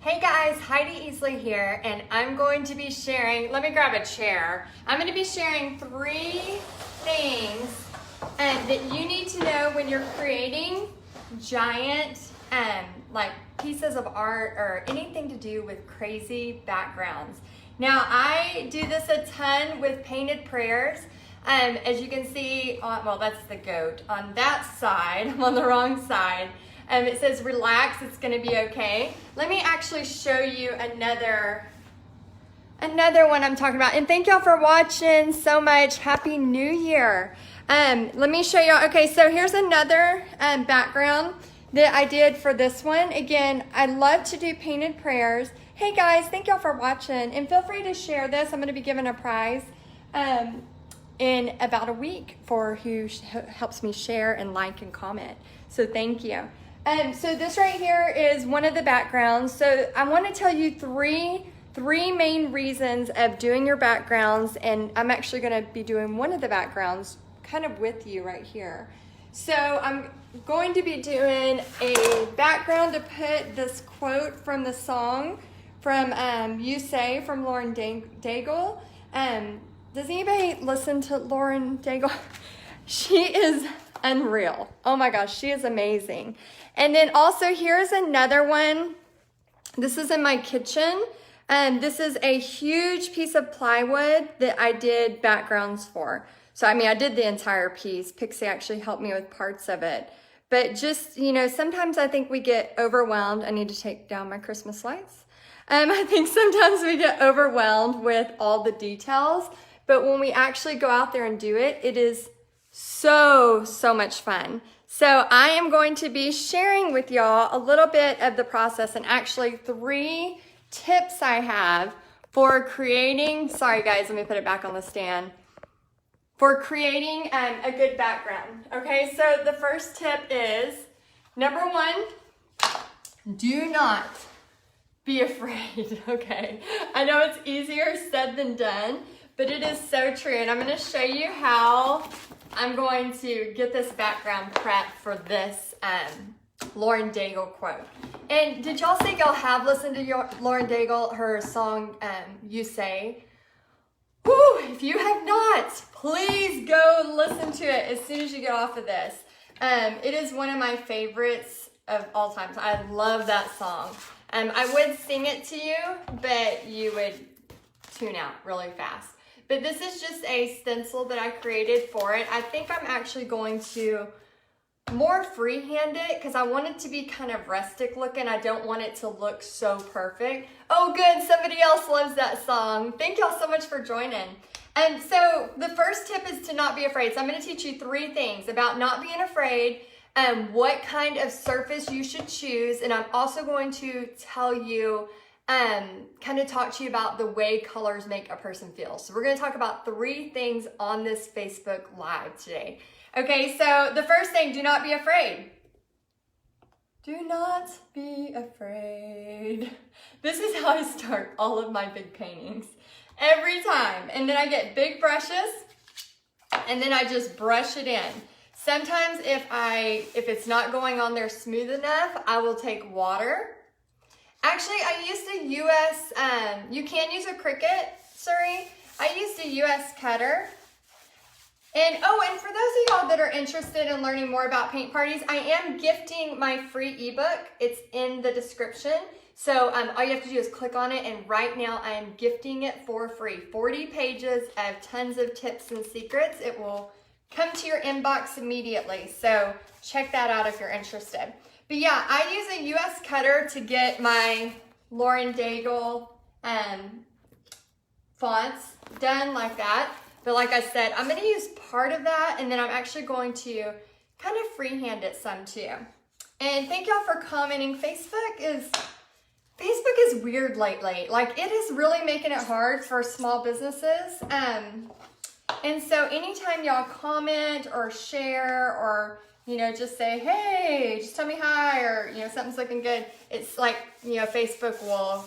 Hey guys, Heidi Easley here, and I'm going to be sharing, let me grab a chair. I'm going to be sharing 3 things that you need to know when you're creating giant like pieces of art or anything to do with crazy backgrounds. Now I do this a ton with painted prayers. As you can see, well that's the goat. On that side, I'm on the wrong side. It says relax, it's gonna be okay. Let me actually show you another one I'm talking about. And thank y'all for watching so much. Happy New Year. Let me show y'all. Okay, so here's another background that I did for this one. Again, I love to do painted prayers. Hey guys, thank y'all for watching. And feel free to share this. I'm gonna be giving a prize in about a week for who helps me share and like and comment. So thank you. So this right here is one of the backgrounds. So I want to tell you three main reasons of doing your backgrounds, and I'm actually going to be doing one of the backgrounds kind of with you right here. So I'm going to be doing a background to put this quote from the song from You Say from Lauren Daigle. Does anybody listen to Lauren Daigle? She is unreal. Oh my gosh, she is amazing. And then also here's another one. This is in my kitchen. This is a huge piece of plywood that I did backgrounds for. So I mean, I did the entire piece. Pixie actually helped me with parts of it. But just, you know, sometimes I think we get overwhelmed. I need to take down my Christmas lights. I think sometimes we get overwhelmed with all the details. But when we actually go out there and do it, it is so much fun. So I am going to be sharing with y'all a little bit of the process and actually 3 tips I have for creating, sorry guys, let me put it back on the stand, for creating a good background. Okay, so the first tip is, number 1, do not be afraid, okay? I know it's easier said than done, but it is so true. And I'm gonna show you how I'm going to get this background prep for this Lauren Daigle quote. And did y'all say y'all have listened to Lauren Daigle, her song, You Say? Woo, if you have not, please go listen to it as soon as you get off of this. It is one of my favorites of all time. I love that song. I would sing it to you, but you would tune out really fast. But this is just a stencil that I created for it. I think I'm actually going to more freehand it because I want it to be kind of rustic looking. I don't want it to look so perfect. Oh good, somebody else loves that song. Thank y'all so much for joining. And so the first tip is to not be afraid. So I'm gonna teach you 3 things about not being afraid, what kind of surface you should choose, and I'm also going to tell you kind of talk to you about the way colors make a person feel. So we're going to talk about 3 things on this Facebook Live today. Okay, so the first thing, do not be afraid. Do not be afraid. This is how I start all of my big paintings. Every time. And then I get big brushes, and then I just brush it in. Sometimes if it's not going on there smooth enough, I will take water. Actually, I used a US, you can use a Cricut, sorry. I used a US cutter. And and for those of y'all that are interested in learning more about paint parties, I am gifting my free ebook. It's in the description. So all you have to do is click on it, and right now I am gifting it for free. 40 pages of tons of tips and secrets. It will come to your inbox immediately. So check that out if you're interested. But yeah, I use a US cutter to get my Lauren Daigle fonts done like that. But like I said, I'm gonna use part of that, and then I'm actually going to kind of freehand it some too. And thank y'all for commenting. Facebook is weird lately. Like, it is really making it hard for small businesses. And so anytime y'all comment or share or, you know, just say, hey, just tell me hi, or, you know, something's looking good. It's like, you know, Facebook will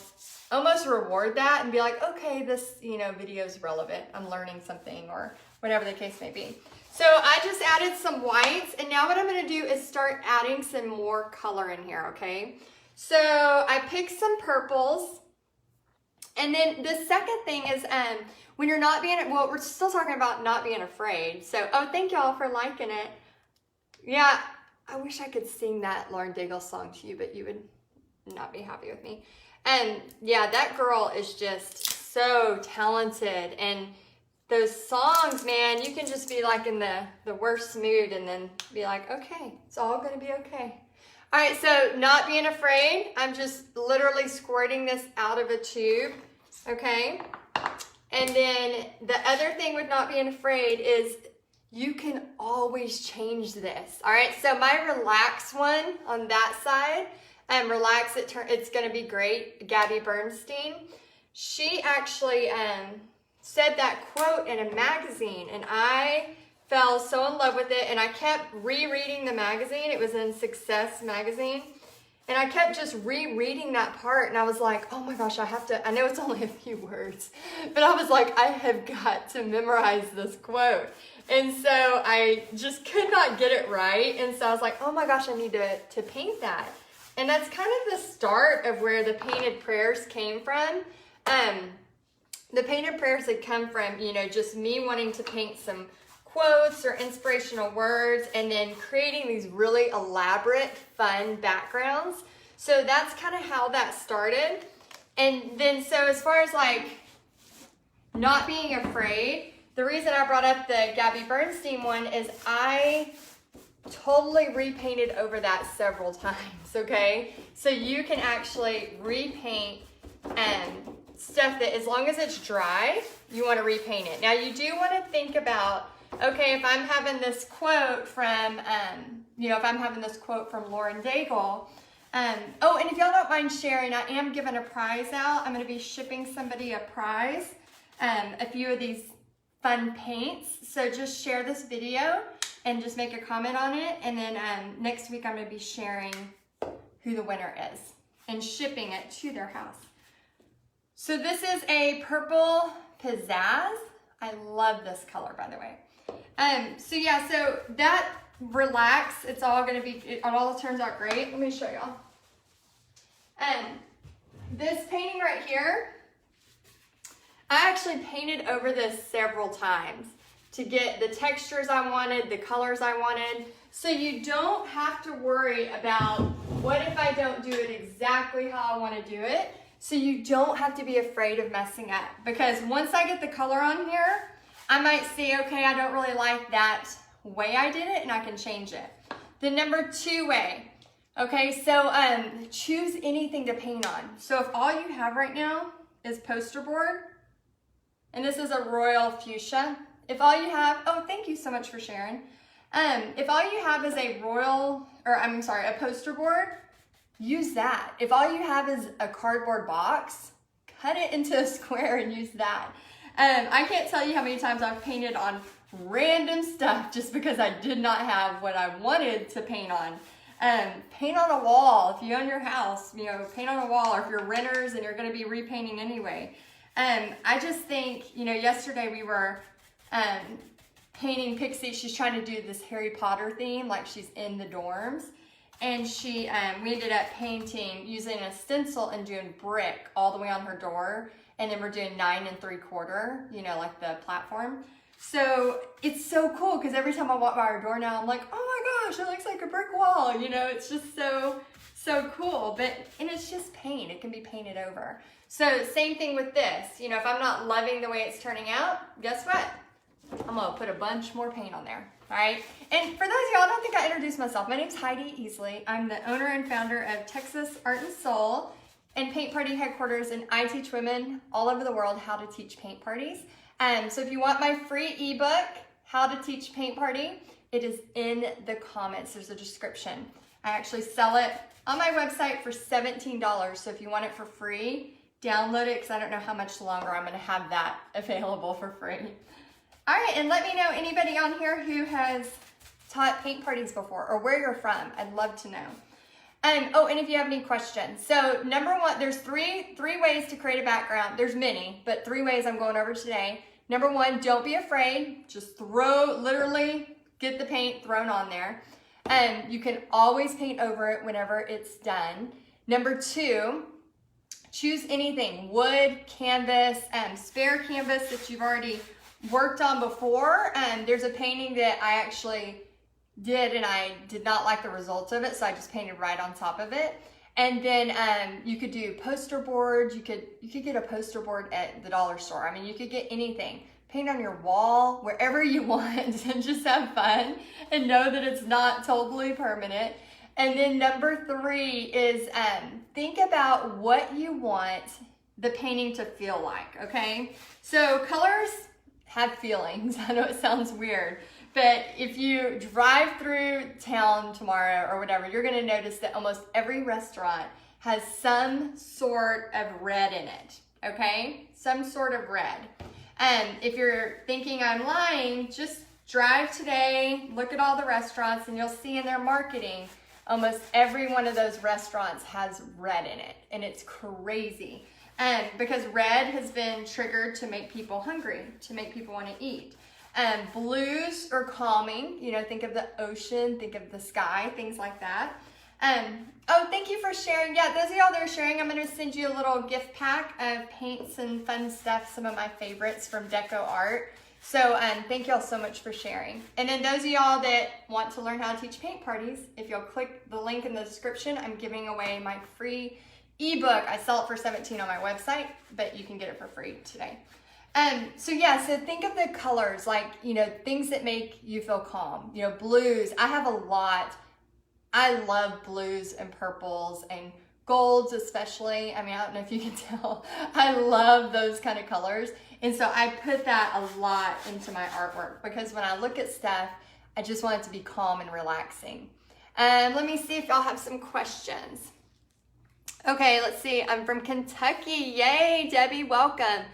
almost reward that and be like, okay, this, you know, video is relevant. I'm learning something, or whatever the case may be. So I just added some whites, and now what I'm gonna do is start adding some more color in here, okay? So I picked some purples. And then the second thing is when you're not being, well, we're still talking about not being afraid. So, oh, thank y'all for liking it. Yeah, I wish I could sing that Lauren Daigle song to you, but you would not be happy with me. And yeah, that girl is just so talented. And those songs, man, you can just be like in the worst mood and then be like, okay, it's all gonna be okay. All right, so not being afraid, I'm just literally squirting this out of a tube, okay? And then the other thing with not being afraid is you can always change this, all right? So my relax one on that side, relax, it's gonna be great, Gabby Bernstein. She actually said that quote in a magazine, and I fell so in love with it, and I kept rereading the magazine. It was in Success magazine, and I kept just rereading that part, and I was like, oh my gosh, I know it's only a few words, but I was like, I have got to memorize this quote. And so I just could not get it right, and so I was like, oh my gosh, I need to paint that. And that's kind of the start of where the painted prayers came from. The painted prayers had come from, you know, just me wanting to paint some quotes or inspirational words and then creating these really elaborate, fun backgrounds. So that's kind of how that started. And then so as far as like not being afraid, the reason I brought up the Gabby Bernstein one is I totally repainted over that several times, okay? So you can actually repaint stuff that as long as it's dry, you want to repaint it. Now you do want to think about, okay, if I'm having this quote from, if I'm having this quote from Lauren Daigle, oh, and if y'all don't mind sharing, I am giving a prize out. I'm going to be shipping somebody a prize, a few of these fun paints. So just share this video and just make a comment on it. And then next week I'm going to be sharing who the winner is and shipping it to their house. So this is a purple pizzazz. I love this color, by the way. So yeah, so that relax, it's all gonna be, it all turns out great. Let me show y'all. This painting right here, I actually painted over this several times to get the textures I wanted, the colors I wanted. So you don't have to worry about what if I don't do it exactly how I wanna do it. So you don't have to be afraid of messing up, because once I get the color on here, I might see, okay, I don't really like that way I did it, and I can change it. The number 2 way, okay, so choose anything to paint on. So if all you have right now is poster board, and this is a royal fuchsia, if all you have, oh, thank you so much for sharing. If all you have is a poster board, use that. If all you have is a cardboard box, cut it into a square and use that. I can't tell you how many times I've painted on random stuff just because I did not have what I wanted to paint on. Paint on a wall. If you own your house, paint on a wall, or if you're renters and you're going to be repainting anyway. I just think, yesterday we were painting Pixie. She's trying to do this Harry Potter theme, like she's in the dorms. And we ended up painting using a stencil and doing brick all the way on her door. And then we're doing 9 3/4, like the platform. So it's so cool because every time I walk by her door now, I'm like, oh my gosh, it looks like a brick wall. It's just so cool. And it's just paint. It can be painted over. So same thing with this. If I'm not loving the way it's turning out, guess what? I'm gonna put a bunch more paint on there. All right. And for those of y'all, I don't think I introduced myself. My name's Heidi Easley. I'm the owner and founder of Texas Art and Soul and Paint Party Headquarters, and I teach women all over the world how to teach paint parties. So if you want my free ebook, How to Teach Paint Party, it is in the comments. There's a description. I actually sell it on my website for $17. So if you want it for free, download it, because I don't know how much longer I'm going to have that available for free. All right, and let me know anybody on here who has taught paint parties before or where you're from. I'd love to know. Oh, and if you have any questions. So number 1, there's three ways to create a background. There's many, but 3 ways I'm going over today. Number 1, don't be afraid. Just literally get the paint thrown on there. You can always paint over it whenever it's done. Number 2, choose anything, wood, canvas, spare canvas that you've already worked on before. There's a painting that I actually did and I did not like the results of it, so I just painted right on top of it. And then you could do poster boards. You could get a poster board at the dollar store. I mean, you could get anything. Paint on your wall, wherever you want, and just have fun and know that it's not totally permanent. And then number 3 is think about what you want the painting to feel like, okay? So colors have feelings. I know it sounds weird, but if you drive through town tomorrow or whatever, you're gonna notice that almost every restaurant has some sort of red in it, okay? Some sort of red. If you're thinking I'm lying, just drive today, look at all the restaurants, and you'll see in their marketing, almost every one of those restaurants has red in it, and it's crazy. Because red has been triggered to make people hungry, to make people want to eat. Blues are calming, you know, think of the ocean, think of the sky, things like that. Oh, thank you for sharing. Yeah, those of y'all that are sharing, I'm going to send you a little gift pack of paints and fun stuff, some of my favorites from Deco Art. So thank y'all so much for sharing. And then those of y'all that want to learn how to teach paint parties, if you'll click the link in the description, I'm giving away my free ebook. I sell it for $17 on my website, but you can get it for free today. So yeah, so think of the colors, like, you know, things that make you feel calm. You know, blues, I have a lot. I love blues and purples and golds especially. I mean, I don't know if you can tell. I love those kind of colors. And so I put that a lot into my artwork because when I look at stuff, I just want it to be calm and relaxing. Let me see if y'all have some questions. Okay, let's see. I'm from Kentucky. Yay, Debbie, welcome.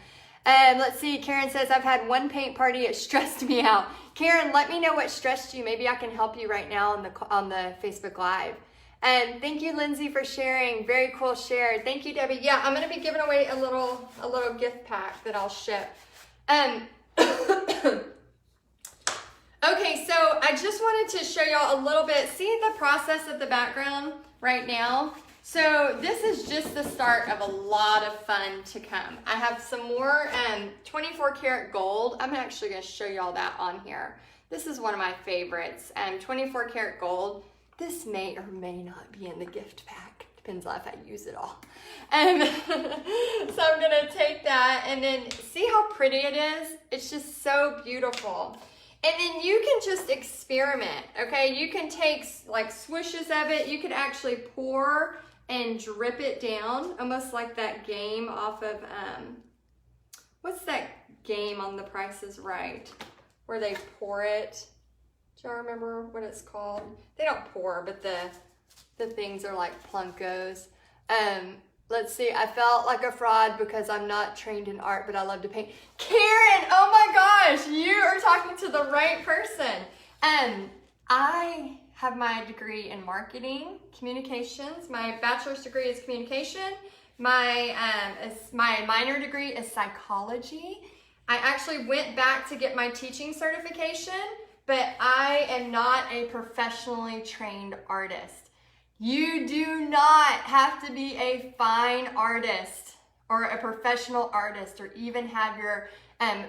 Let's see, Karen says, I've had one paint party, it stressed me out. Karen, let me know what stressed you. Maybe I can help you right now on the Facebook Live. And thank you, Lindsay, for sharing. Very cool share. Thank you, Debbie. Yeah, I'm going to be giving away a little gift pack that I'll ship. Okay, so I just wanted to show y'all a little bit. See the process of the background right now? So this is just the start of a lot of fun to come. I have some more 24 karat gold. I'm actually going to show y'all that on here. This is one of my favorites. 24 karat gold. This may or may not be in the gift pack. Depends on if I use it all. So I'm going to take that and then see how pretty it is. It's just so beautiful. And then you can just experiment, okay? You can take like swooshes of it. You could actually pour and drip it down, almost like that game off of, what's that game on The Price is Right, where they pour it? Do y'all remember what it's called? They don't pour, but the things are like plunkos. Let's see, I felt like a fraud because I'm not trained in art, but I love to paint. Karen, oh my gosh, you are talking to the right person. I have my degree in marketing, communications. My bachelor's degree is communication. My minor degree is psychology. I actually went back to get my teaching certification, but I am not a professionally trained artist. You do not have to be a fine artist or a professional artist or even have your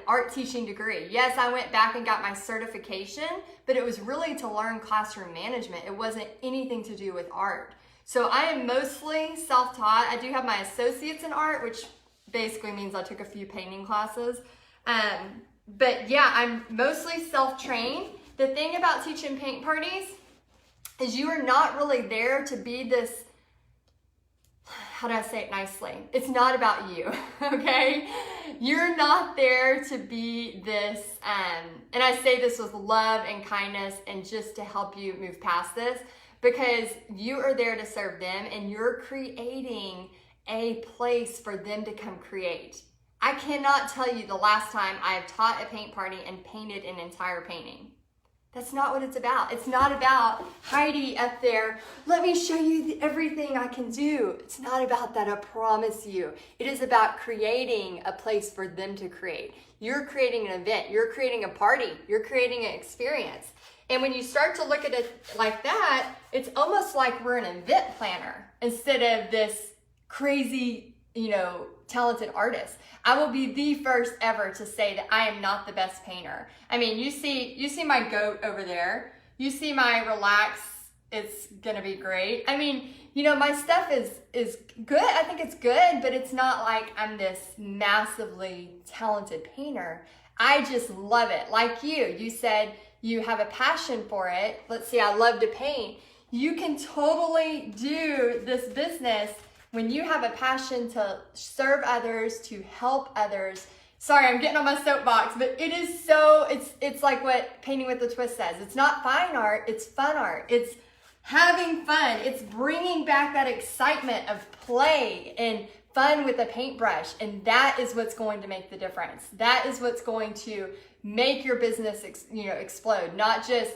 art teaching degree. Yes, I went back and got my certification, but it was really to learn classroom management. It wasn't anything to do with art. So I am mostly self-taught. I do have my associates in art, which basically means I took a few painting classes. But yeah, I'm mostly self-trained. The thing about teaching paint parties is you are not really there to be this, how do I say it nicely? It's not about you, okay? You're not there to be this, and I say this with love and kindness and just to help you move past this, because you are there to serve them and you're creating a place for them to come create. I cannot tell you the last time I've taught a paint party and painted an entire painting. That's not what it's about. It's not about Heidi up there, let me show you everything I can do. It's not about that, I promise you. It is about creating a place for them to create. You're creating an event. You're creating a party. You're creating an experience. And when you start to look at it like that, it's almost like we're an event planner instead of this crazy, talented artist. I will be the first ever to say that I am not the best painter. I mean, you see my goat over there. You see my relax. It's gonna be great. I mean, my stuff is good. I think it's good, but it's not like I'm this massively talented painter. I just love it. Like you said you have a passion for it. Let's see, I love to paint. You can totally do this business when you have a passion to serve others, to help others. Sorry, I'm getting on my soapbox, but it is it's like what Painting with a Twist says. It's not fine art, it's fun art. It's having fun. It's bringing back that excitement of play and fun with a paintbrush. And that is what's going to make the difference. That is what's going to make your business, explode. Not just,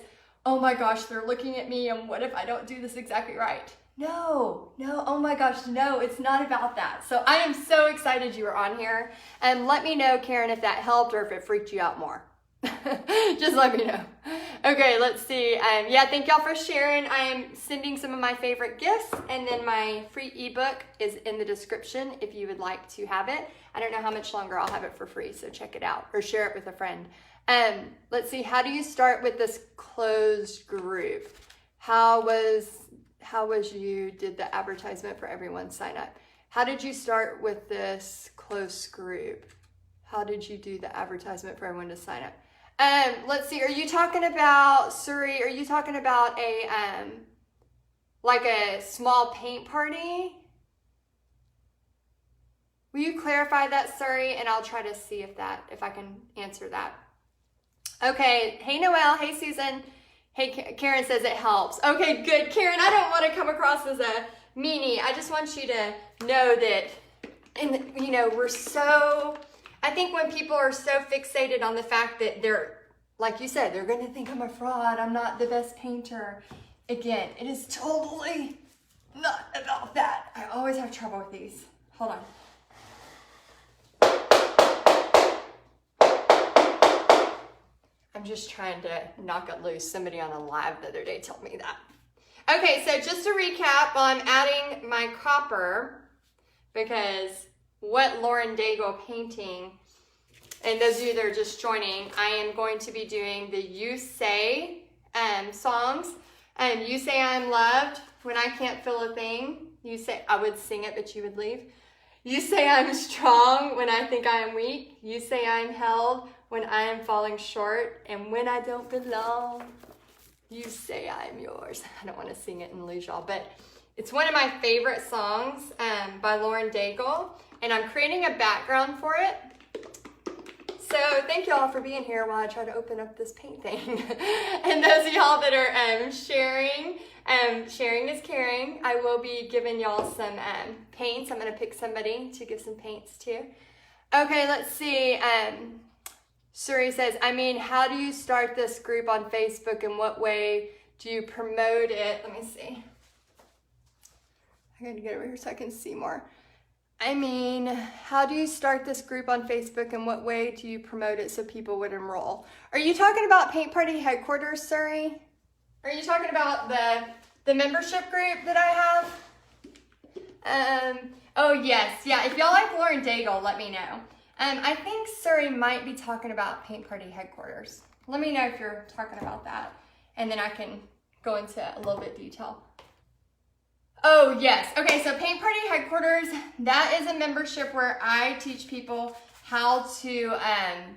oh my gosh, they're looking at me and what if I don't do this exactly right? No, oh my gosh, no, it's not about that. So I am so excited you were on here. And let me know, Karen, if that helped or if it freaked you out more. Just let me know. Okay, let's see. Thank y'all for sharing. I am sending some of my favorite gifts, and then my free ebook is in the description if you would like to have it. I don't know how much longer I'll have it for free, so check it out or share it with a friend. Let's see. How do you start with this closed group? How was you did the advertisement for everyone sign up? How did you start with this close group? How did you do the advertisement for everyone to sign up? Let's see, are you talking about, Suri, are you talking about like a small paint party? Will you clarify that, Suri? And I'll try to see if I can answer that. Okay, hey Noelle, hey Susan. Hey, Karen says it helps. Okay, good. Karen, I don't want to come across as a meanie. I just want you to know that, I think when people are so fixated on the fact that they're, like you said, they're going to think I'm a fraud, I'm not the best painter. Again, it is totally not about that. I always have trouble with these. Hold on. I'm just trying to knock it loose. Somebody on a live the other day told me that. Okay, so just to recap, I'm adding my copper because what Lauren Daigle painting, and those of you that are just joining, I am going to be doing the You Say songs. You say I'm loved when I can't feel a thing. You say, I would sing it, but you would leave. You say I'm strong when I think I am weak. You say I'm held when I am falling short. And when I don't belong, you say I'm yours. I don't want to sing it and lose y'all, but it's one of my favorite songs by Lauren Daigle. And I'm creating a background for it. So thank y'all for being here while I try to open up this paint thing. And those of y'all that are sharing is caring. I will be giving y'all some paints. I'm going to pick somebody to give some paints to. Okay, let's see. Suri says, how do you start this group on Facebook and what way do you promote it? Let me see. I'm going to get over here so I can see more. How do you start this group on Facebook and what way do you promote it so people would enroll? Are you talking about Paint Party Headquarters, Suri? Are you talking about the membership group that I have? Oh yes, yeah, if y'all like Lauren Daigle, let me know. I think Suri might be talking about Paint Party Headquarters. Let me know if you're talking about that, and then I can go into a little bit detail. Oh yes, okay, so Paint Party Headquarters, that is a membership where I teach people how to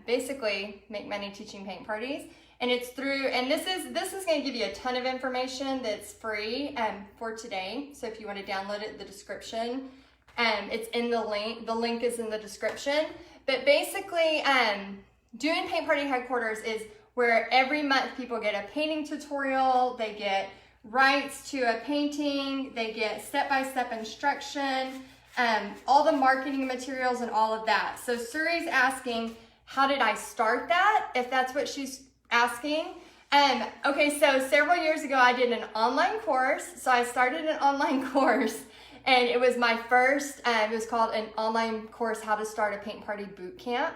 basically make money teaching paint parties. And it's through, and this is going to give you a ton of information that's free for today. So if you want to download it, the description, it's in the link. The link is in the description. But basically, doing Paint Party Headquarters is where every month people get a painting tutorial, they get rights to a painting, they get step-by-step instruction, all the marketing materials and all of that. So Suri's asking, how did I start that? If that's what she's asking. Okay, so several years ago I did an online course. So I started an online course and it was my first, it was called an online course, How to Start a Paint Party Boot Camp.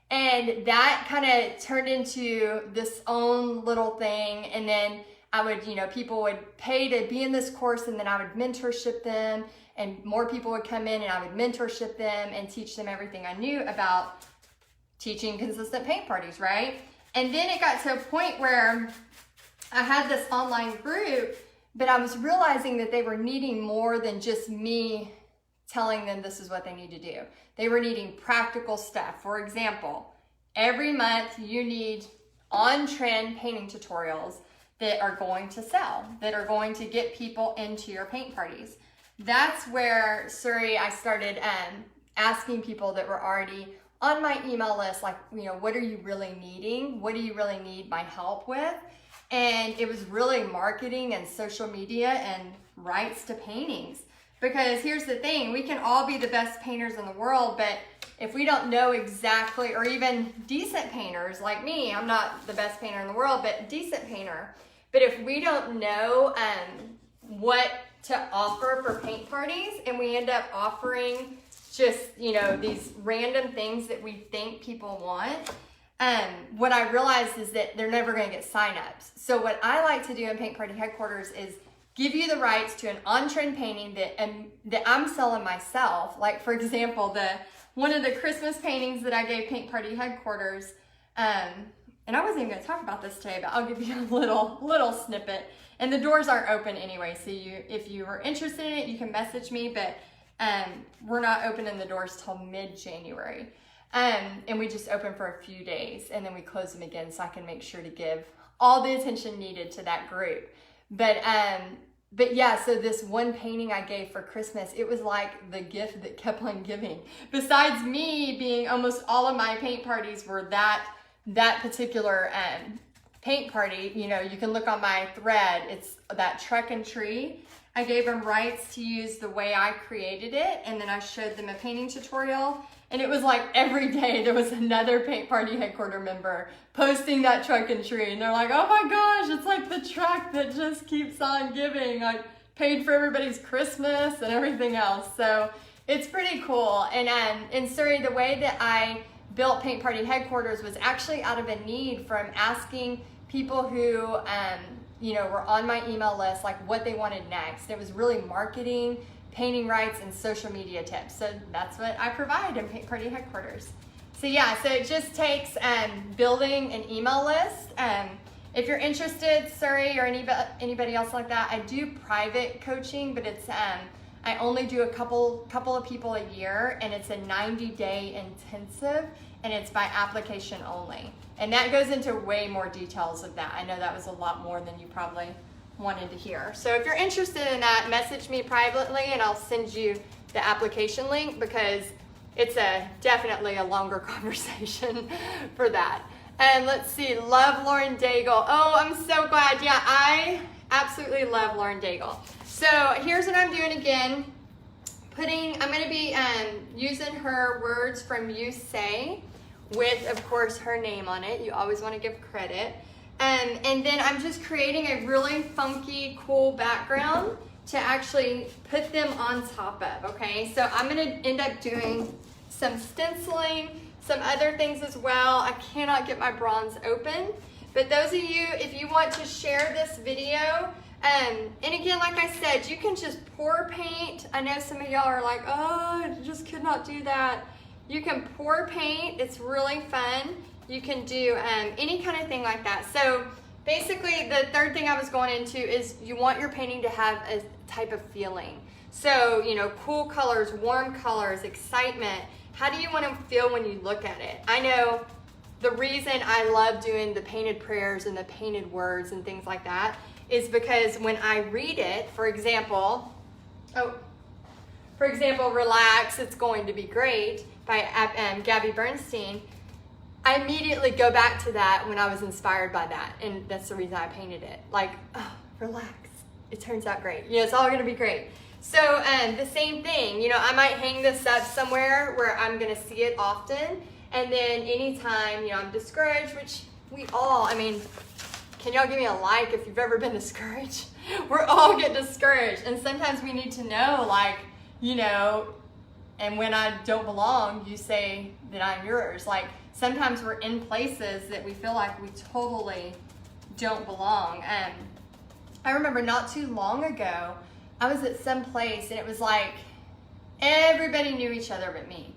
And that kind of turned into this own little thing. And then I would, people would pay to be in this course, and then I would mentorship them, and more people would come in and I would mentorship them and teach them everything I knew about teaching consistent paint parties, right? And then it got to a point where I had this online group, but I was realizing that they were needing more than just me telling them this is what they need to do. They were needing practical stuff. For example, every month you need on-trend painting tutorials that are going to sell, that are going to get people into your paint parties. That's where, Surrey, I started asking people that were already on my email list, like, what are you really needing? What do you really need my help with? And it was really marketing and social media and rights to paintings. Because here's the thing, we can all be the best painters in the world, but if we don't know exactly, or even decent painters like me, I'm not the best painter in the world, but decent painter. But if we don't know what to offer for paint parties, and we end up offering just, these random things that we think people want, what I realized is that they're never going to get signups. So what I like to do in Paint Party Headquarters is give you the rights to an on-trend painting that I'm selling myself. Like, for example, one of the Christmas paintings that I gave Paint Party Headquarters, and I wasn't even going to talk about this today, but I'll give you a little snippet. And the doors aren't open anyway, so if you are interested in it, you can message me, but we're not opening the doors till mid-January. And we just open for a few days, and then we close them again so I can make sure to give all the attention needed to that group. But yeah, so this one painting I gave for Christmas, it was like the gift that kept on giving. Besides me being, almost all of my paint parties were that particular paint party. You can look on my thread, it's that truck and tree. I gave them rights to use the way I created it, and then I showed them a painting tutorial. And it was like every day there was another Paint Party Headquarter member posting that truck and tree. And they're like, oh my gosh, it's like the truck that just keeps on giving. I paid for everybody's Christmas and everything else. So it's pretty cool. And Surrey, the way that I built Paint Party Headquarters was actually out of a need from asking people who, were on my email list, like what they wanted next. It was really marketing, painting rights, and social media tips. So that's what I provide in Paint Party Headquarters. So yeah, so it just takes building an email list. If you're interested, Surrey, or anybody else like that, I do private coaching, but it's I only do a couple of people a year, and it's a 90-day intensive, and it's by application only. And that goes into way more details of that. I know that was a lot more than you probably wanted to hear. So if you're interested in that, message me privately and I'll send you the application link, because it's definitely a longer conversation for that. And let's see, love Lauren Daigle. Oh, I'm so glad. Yeah, I absolutely love Lauren Daigle. So here's what I'm doing again. I'm going to be using her words from You Say with, of course, her name on it. You always want to give credit. And then I'm just creating a really funky, cool background to actually put them on top of, okay? So I'm gonna end up doing some stenciling, some other things as well. I cannot get my bronze open. But those of you, if you want to share this video, and again, like I said, you can just pour paint. I know some of y'all are like, oh, I just could not do that. You can pour paint, it's really fun. You can do any kind of thing like that. So basically, the third thing I was going into is you want your painting to have a type of feeling. So, cool colors, warm colors, excitement. How do you want to feel when you look at it? I know the reason I love doing the painted prayers and the painted words and things like that is because when I read it, for example, Relax, It's Going to Be Great by Gabby Bernstein, I immediately go back to that when I was inspired by that, and that's the reason I painted it. Like, oh, relax, it turns out great. It's all gonna be great. So the same thing, I might hang this up somewhere where I'm gonna see it often, and then anytime, I'm discouraged, which we all, can y'all give me a like if you've ever been discouraged? We're all get discouraged, and sometimes we need to know, and when I don't belong, you say that I'm yours. Like sometimes we're in places that we feel like we totally don't belong. I remember not too long ago, I was at some place and it was like everybody knew each other but me.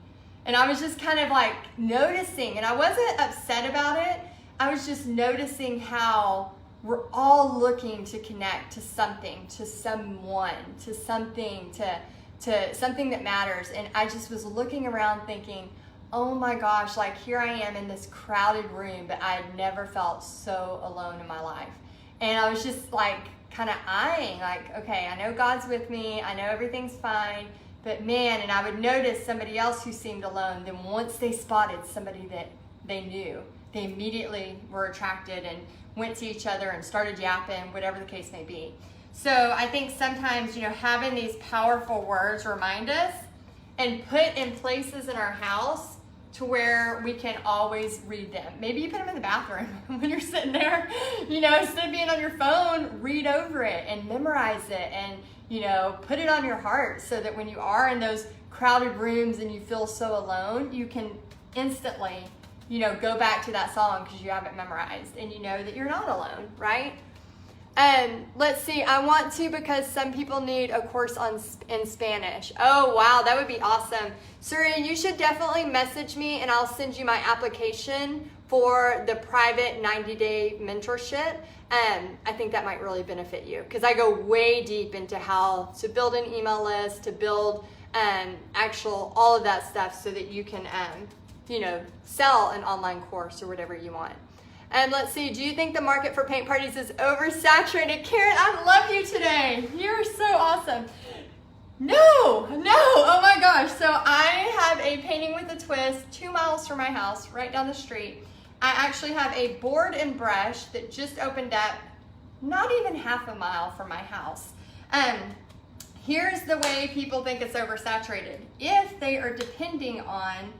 And I was just kind of like noticing, and I wasn't upset about it. I was just noticing how we're all looking to connect to something, to someone, to something, to something that matters. And I just was looking around thinking, oh my gosh, like here I am in this crowded room, but I had never felt so alone in my life. And I was just like kind of eyeing, like, okay, I know God's with me, I know everything's fine, but man, and I would notice somebody else who seemed alone. Then once they spotted somebody that they knew, they immediately were attracted and went to each other and started yapping, whatever the case may be. So I think sometimes, having these powerful words remind us and put in places in our house to where we can always read them. Maybe you put them in the bathroom when you're sitting there, instead of being on your phone, read over it and memorize it and, put it on your heart so that when you are in those crowded rooms and you feel so alone, you can instantly, go back to that song because you have it memorized and you know that you're not alone, right? Let's see, I want to because some people need a course in Spanish. Oh, wow, that would be awesome. Surya, you should definitely message me and I'll send you my application for the private 90-day mentorship. I think that might really benefit you because I go way deep into how to build an email list, to build all of that stuff so that you can, sell an online course or whatever you want. And let's see, do you think the market for paint parties is oversaturated? Karen, I love you today. You're so awesome. No, oh my gosh. So I have a painting with a twist 2 miles from my house, right down the street. I actually have a board and brush that just opened up not even half a mile from my house. Here's the way people think it's oversaturated. If they are depending on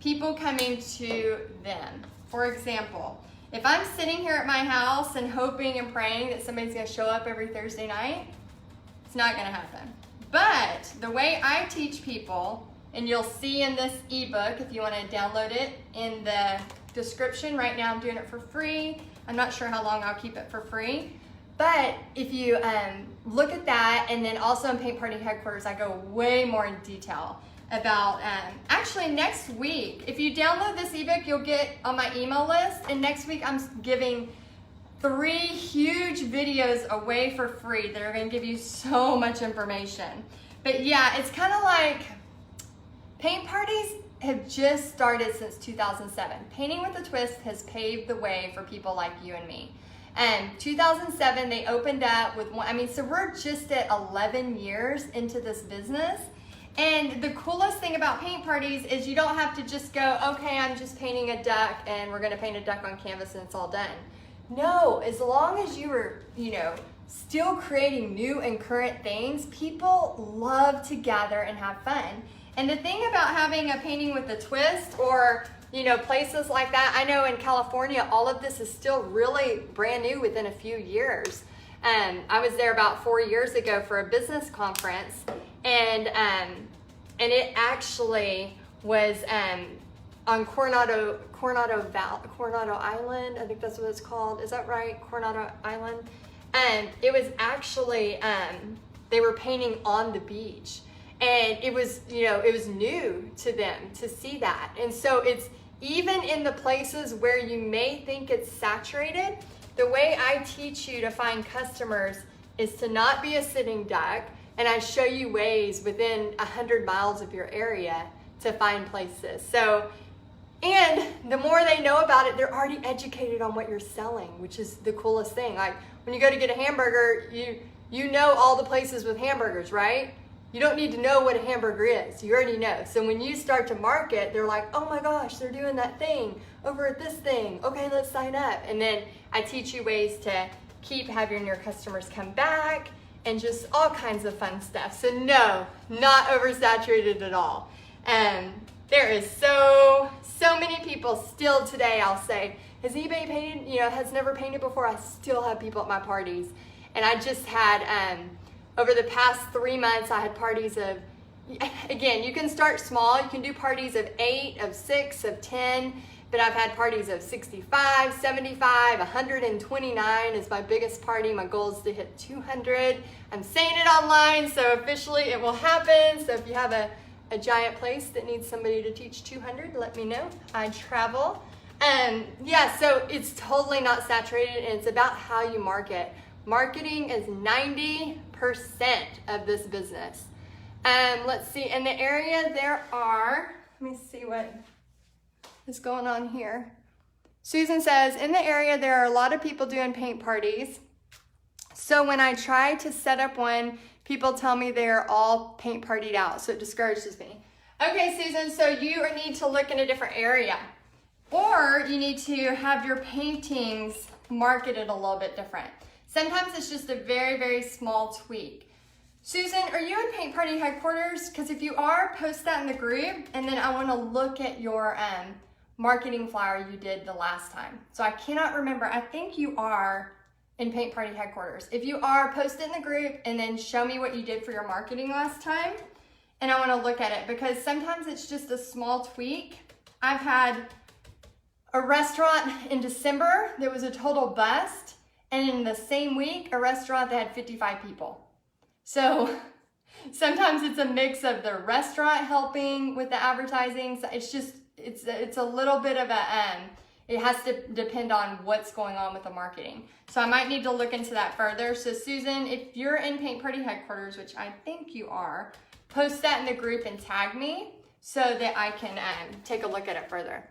people coming to them. For example, if I'm sitting here at my house and hoping and praying that somebody's going to show up every Thursday night, it's not going to happen. But the way I teach people, and you'll see in this ebook, if you want to download it in the description, right now I'm doing it for free. I'm not sure how long I'll keep it for free. But if you look at that, and then also in Paint Party Headquarters, I go way more in detail about, actually next week, if you download this ebook, you'll get on my email list, and next week I'm giving 3 huge videos away for free that are going to give you so much information. But yeah, it's kind of like paint parties have just started since 2007. Painting with a Twist has paved the way for people like you and me. And 2007, they opened up with so we're just at 11 years into this business. And the coolest thing about paint parties is you don't have to just go, okay, I'm just painting a duck and we're gonna paint a duck on canvas and it's all done. No, as long as you were, still creating new and current things, people love to gather and have fun. And the thing about having a painting with a twist or, places like that, I know in California, all of this is still really brand new within a few years. I was there about 4 years ago for a business conference, and it actually was on Coronado Island. I think that's what it's called. Is that right? Coronado Island. And it was actually they were painting on the beach, and it was new to them to see that. And so it's even in the places where you may think it's saturated. The way I teach you to find customers is to not be a sitting duck, and I show you ways within 100 miles of your area to find places. So, and the more they know about it, they're already educated on what you're selling, which is the coolest thing. Like when you go to get a hamburger, you know all the places with hamburgers, right? You don't need to know what a hamburger is. You already know. So when you start to market, they're like, oh my gosh, they're doing that thing over at this thing. Okay, let's sign up. And then I teach you ways to keep having your customers come back and just all kinds of fun stuff. So no, not oversaturated at all. There is so many people still today, I'll say, has anybody painted, has never painted before? I still have people at my parties. And I just had, over the past 3 months, I had parties of again, you can start small. You can do parties of 8, of 6, of 10, but I've had parties of 65, 75, 129 is my biggest party. My goal is to hit 200. I'm saying it online, so officially it will happen. So if you have a giant place that needs somebody to teach 200, let me know. I travel. Yeah, so it's totally not saturated, and it's about how you market. Marketing is 90% of this business. Let's see, in the area there are, let me see what is going on here. Susan says, in the area there are a lot of people doing paint parties. So when I try to set up one, people tell me they're all paint partied out, so it discourages me. Okay, Susan, so you need to look in a different area. Or you need to have your paintings marketed a little bit different. Sometimes it's just a very, very small tweak. Susan, are you in Paint Party Headquarters? Because if you are, post that in the group, and then I want to look at your marketing flyer you did the last time. So I cannot remember. I think you are in Paint Party Headquarters. If you are, post it in the group and then show me what you did for your marketing last time. And I want to look at it because sometimes it's just a small tweak. I've had a restaurant in December that was a total bust, and in the same week, a restaurant that had 55 people. So sometimes it's a mix of the restaurant helping with the advertising. So it's a little bit of it has to depend on what's going on with the marketing. So I might need to look into that further. So Susan, if you're in Paint Party Headquarters, which I think you are, post that in the group and tag me so that I can take a look at it further.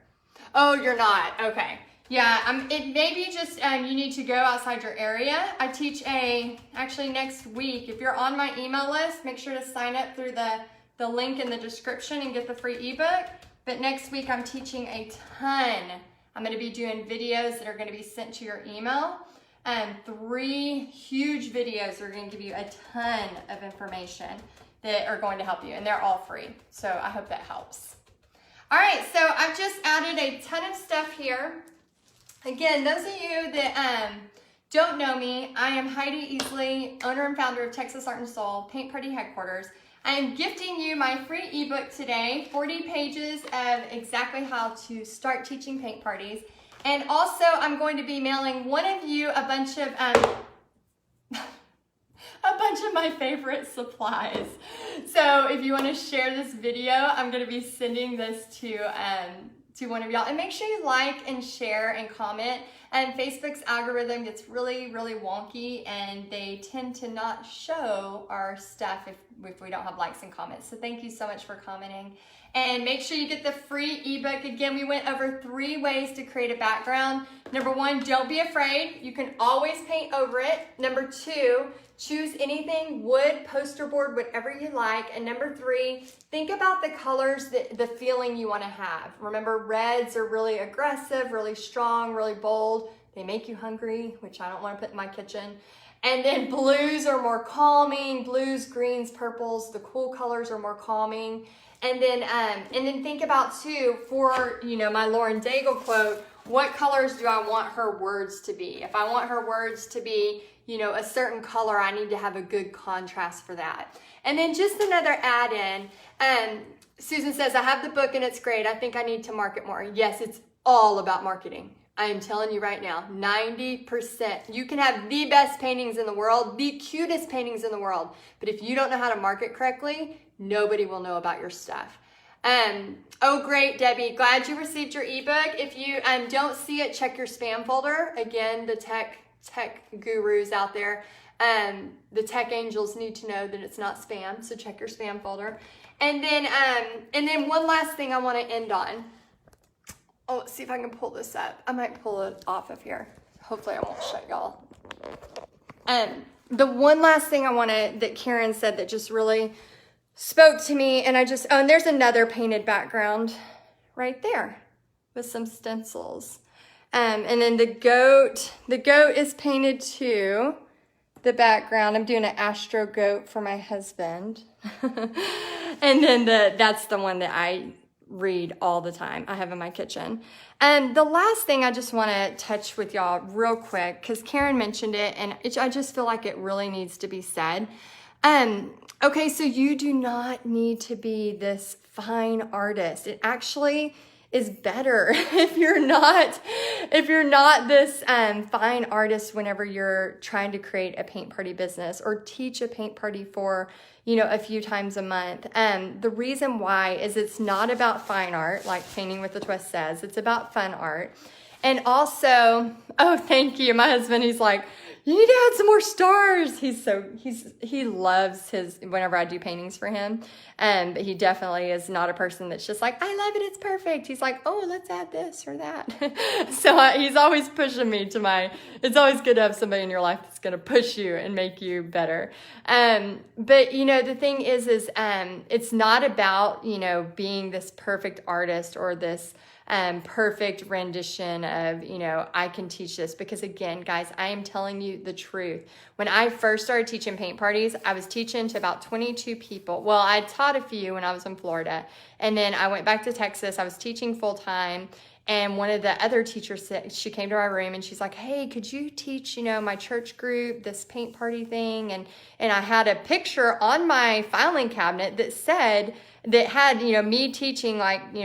Oh, you're not, okay. Yeah, it may be just you need to go outside your area. I teach actually next week, if you're on my email list, make sure to sign up through the link in the description and get the free ebook. But next week I'm teaching a ton. I'm gonna be doing videos that are gonna be sent to your email. 3 huge videos are gonna give you a ton of information that are going to help you, and they're all free. So I hope that helps. All right, so I've just added a ton of stuff here. Again, those of you that don't know me, I am Heidi Easley, owner and founder of Texas Art and Soul, Paint Party Headquarters. I am gifting you my free ebook today, 40 pages of exactly how to start teaching paint parties. And also, I'm going to be mailing one of you a bunch of my favorite supplies. So if you want to share this video, I'm going to be sending this to one of y'all. And make sure you like and share and comment. And Facebook's algorithm gets really, really wonky, and they tend to not show our stuff if we don't have likes and comments. So thank you so much for commenting. And make sure you get the free ebook. Again, we went over 3 ways to create a background. Number 1, don't be afraid. You can always paint over it. Number 2, choose anything, wood, poster board, whatever you like. And number 3, think about the colors, the feeling you want to have. Remember, reds are really aggressive, really strong, really bold. They make you hungry, which I don't want to put in my kitchen. And then blues are more calming. Blues, greens, purples, the cool colors are more calming. And then think about too, for my Lauren Daigle quote, what colors do I want her words to be? If I want her words to be, a certain color, I need to have a good contrast for that. And then just another add-in, Susan says, I have the book and it's great. I think I need to market more. Yes, it's all about marketing. I am telling you right now, 90%. You can have the best paintings in the world, the cutest paintings in the world, but if you don't know how to market correctly, nobody will know about your stuff. Oh, great, Debbie. Glad you received your ebook. If you don't see it, check your spam folder. Again, the tech gurus out there, the tech angels need to know that it's not spam, so check your spam folder. And then one last thing I want to end on. Oh, let's see if I can pull this up. I might pull it off of here. Hopefully I won't shut y'all. The one last thing that Karen said that just really spoke to me, and and there's another painted background right there with some stencils. And then the goat is painted too, the background. I'm doing an astro goat for my husband. And then that's the one that I read all the time. I have in my kitchen. And the last thing I just want to touch with y'all real quick, because Karen mentioned it, and I just feel like it really needs to be said. Okay, so you do not need to be this fine artist. It actually is better if you're not this fine artist whenever you're trying to create a paint party business or teach a paint party for a few times a month. The reason why is it's not about fine art, like Painting with a Twist says. It's about fun art. And also, oh, thank you. My husband, he's like, you need to add some more stars. He loves whenever I do paintings for him. But he definitely is not a person that's just like, I love it, it's perfect. He's like, oh, let's add this or that. So he's always pushing me it's always good to have somebody in your life that's going to push you and make you better. But the thing is it's not about, being this perfect artist or this perfect rendition of, I can teach this. Because again, guys, I am telling you the truth. When I first started teaching paint parties, I was teaching to about 22 people. Well, I taught a few when I was in Florida. And then I went back to Texas. I was teaching full time. And one of the other teachers, she came to our room and she's like, hey, could you teach, my church group this paint party thing? And I had a picture on my filing cabinet that had, me teaching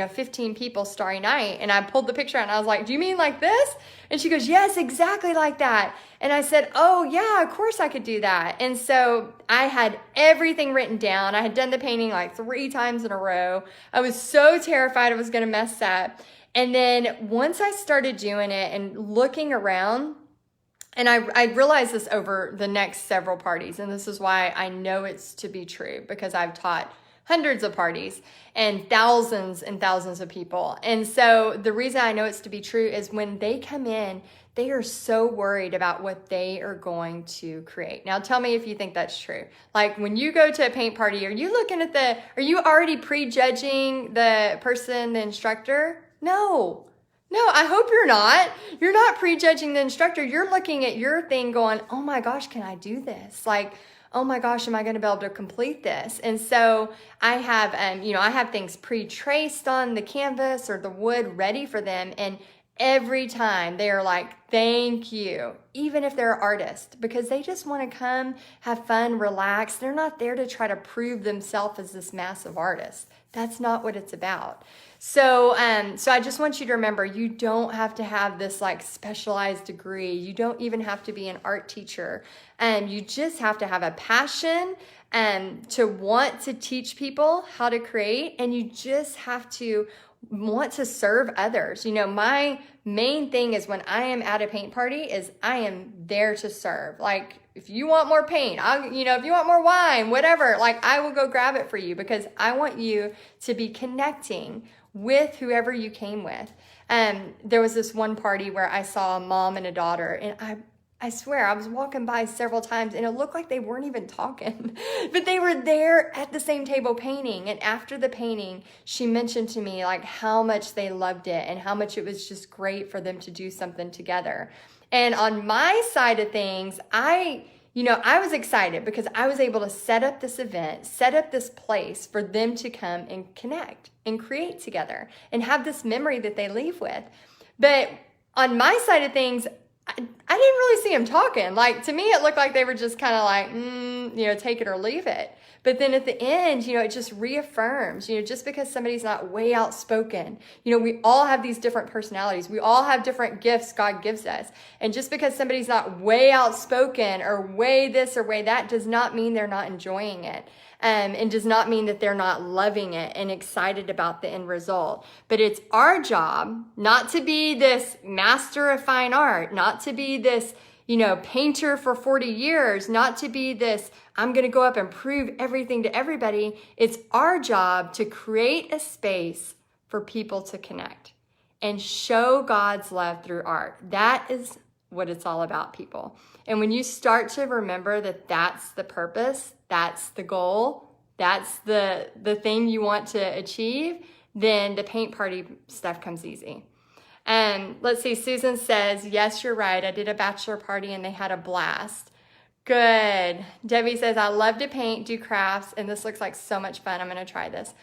15 people Starry Night. And I pulled the picture out and I was like, do you mean like this? And she goes, yes, exactly like that. And I said, oh yeah, of course I could do that. And so I had everything written down. I had done the painting 3 times in a row. I was so terrified I was going to mess up. And then once I started doing it and looking around, and I realized this over the next several parties, and this is why I know it's to be true, because I've taught hundreds of parties and thousands of people. And so the reason I know it's to be true is when they come in, they are so worried about what they are going to create. Now tell me if you think that's true. Like when you go to a paint party, are you already prejudging the person, the instructor? No, I hope you're not. You're not prejudging the instructor. You're looking at your thing going, oh my gosh, can I do this? Oh my gosh, am I going to be able to complete this? And so I have, I have things pre-traced on the canvas or the wood ready for them. And every time they are like, thank you, even if they're artists, because they just want to come, have fun, relax. They're not there to try to prove themselves as this massive artist. That's not what it's about. So I just want you to remember, you don't have to have this specialized degree. You don't even have to be an art teacher. You just have to have a passion to want to teach people how to create, and you just have to want to serve others. My main thing is when I am at a paint party is I am there to serve. If you want more paint, if you want more wine, whatever, I will go grab it for you, because I want you to be connecting with whoever you came with. There was this one party where I saw a mom and a daughter, and I swear I was walking by several times and it looked like they weren't even talking, but they were there at the same table painting. And after the painting, she mentioned to me how much they loved it and how much it was just great for them to do something together. And on my side of things, I was excited because I was able to set up this event, set up this place for them to come and connect and create together and have this memory that they leave with. But on my side of things, I didn't really see them talking. To me, it looked like they were just kind of take it or leave it. But then at the end, it just reaffirms, just because somebody's not way outspoken, we all have these different personalities. We all have different gifts God gives us. And just because somebody's not way outspoken or way this or way that does not mean they're not enjoying it. And does not mean that they're not loving it and excited about the end result. But it's our job not to be this master of fine art, not to be this, painter for 40 years, not to be this, I'm going to go up and prove everything to everybody. It's our job to create a space for people to connect and show God's love through art. That is what it's all about, people. And when you start to remember that that's the purpose, that's the goal, that's the thing you want to achieve, then the paint party stuff comes easy. And let's see, Susan says, yes, you're right. I did a bachelor party and they had a blast. Good. Debbie says, I love to paint, do crafts, and this looks like so much fun. I'm going to try this.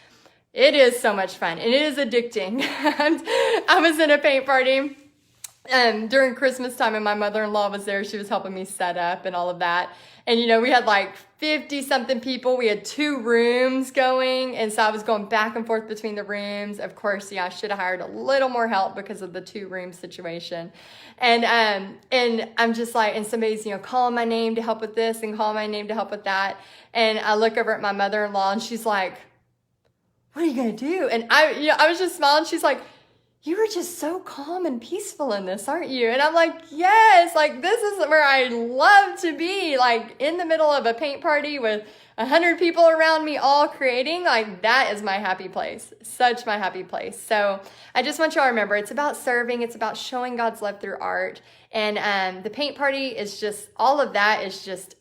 It is so much fun, and it is addicting. I was in a paint party during Christmas time, and my mother-in-law was there. She was helping me set up and all of that. And, you know, we had like 50 something people. We had 2 rooms going. And so I was going back and forth between the rooms. Of course, yeah, I should have hired a little more help because of the 2-room situation. And I'm just like, and somebody's, you know, calling my name to help with this and calling my name to help with that. And I look over at my mother-in-law and she's like, what are you going to do? And I was just smiling. She's like, you were just so calm and peaceful in this, aren't you? And I'm like, yes, like this is where I love to be, like in the middle of a paint party with 100 people around me all creating. Like that is my happy place, such my happy place. So I just want you all to remember, it's about serving, it's about showing God's love through art. And the paint party is just, all of that is just,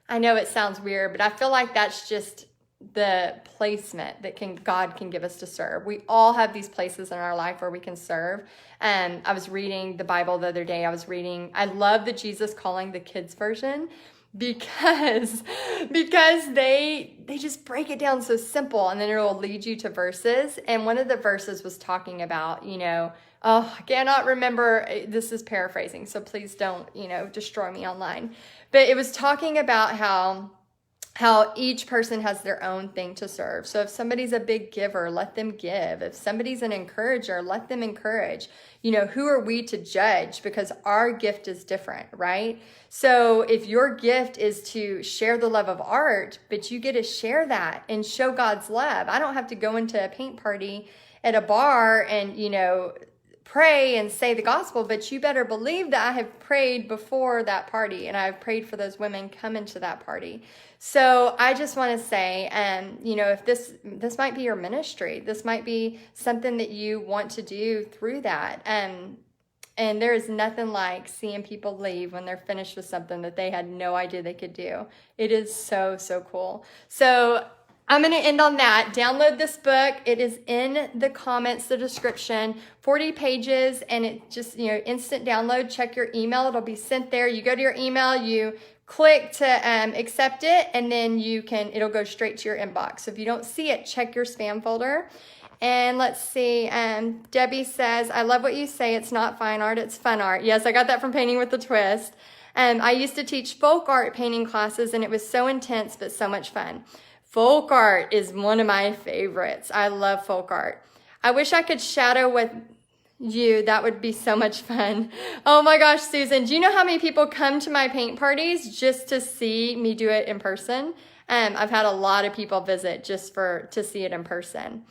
I know it sounds weird, but I feel like that's just the placement that God can give us to serve. We all have these places in our life where we can serve. I was reading the Bible the other day. I love the Jesus Calling the Kids version because they just break it down so simple, and then it will lead you to verses. And one of the verses was talking about, you know, oh, I cannot remember. This is paraphrasing, so please don't, you know, destroy me online. But it was talking about how each person has their own thing to serve. So if somebody's a big giver, let them give. If somebody's an encourager, let them encourage. You know, who are we to judge? Because our gift is different, right? So if your gift is to share the love of art, but you get to share that and show God's love. I don't have to go into a paint party at a bar and, you know, pray and say the gospel, but you better believe that I have prayed before that party, and I've prayed for those women coming to that party. So I just want to say, you know, if this might be your ministry, this might be something that you want to do through that. And there is nothing like seeing people leave when they're finished with something that they had no idea they could do. It is so, so cool. So I'm going to end on that. Download this book. It is in the comments, the description, 40 pages, and it just, you know, instant download. Check your email. It'll be sent there. You go to your email, you click to accept it, and then it'll go straight to your inbox. So if you don't see it, check your spam folder. And let's see, Debbie says, I love what you say. It's not fine art, it's fun art. Yes, I got that from Painting with a Twist. I used to teach folk art painting classes, and it was so intense, but so much fun. Folk art is one of my favorites. I love folk art. I wish I could shadow with you. That would be so much fun. Oh my gosh, Susan, do you know how many people come to my paint parties just to see me do it in person? I've had a lot of people visit just to see it in person.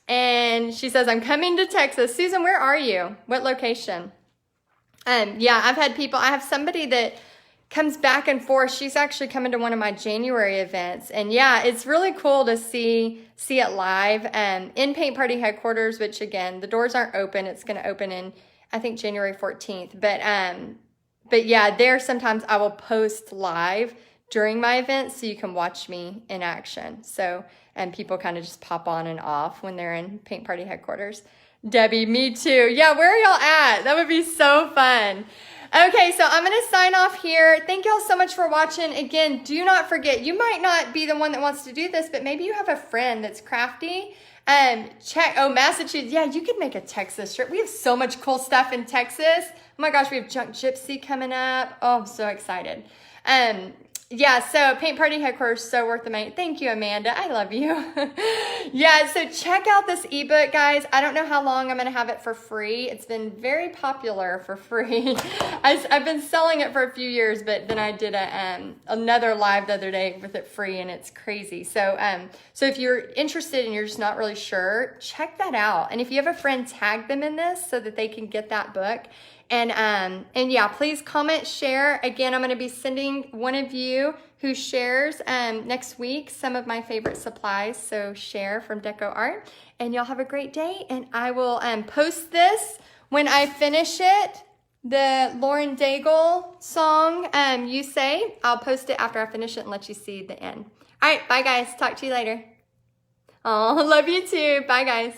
And she says, I'm coming to Texas. Susan, where are you? What location? Yeah, I've had people, I have somebody that comes back and forth. She's actually coming to one of my January events. And yeah, it's really cool to see it live in Paint Party headquarters, which again, the doors aren't open. It's going to open in, I think, January 14th. But yeah, there sometimes I will post live during my events so you can watch me in action. So, and people kind of just pop on and off when they're in Paint Party headquarters. Debbie, me too. Yeah, where are y'all at? That would be so fun. Okay, so I'm going to sign off here. Thank y'all so much for watching. Again, do not forget, you might not be the one that wants to do this, but maybe you have a friend that's crafty. Massachusetts. Yeah, you could make a Texas trip. We have so much cool stuff in Texas. Oh my gosh, we have Junk Gypsy coming up. Oh, I'm so excited. Yeah, so Paint Party headquarters, so worth the money. Thank you, Amanda. I love you. Yeah, so check out this ebook, guys. I don't know how long I'm going to have it for free. It's been very popular for free. I've been selling it for a few years, but then I did another live the other day with it free, and it's crazy. So if you're interested and you're just not really sure, check that out. And if you have a friend, tag them in this so that they can get that book. And yeah, please comment, share. Again, I'm going to be sending one of you who shares next week some of my favorite supplies. So share from Deco Art, and y'all have a great day. And I will post this when I finish it. The Lauren Daigle song, You Say, I'll post it after I finish it and let you see the end. All right, bye guys. Talk to you later. Oh, love you too. Bye guys.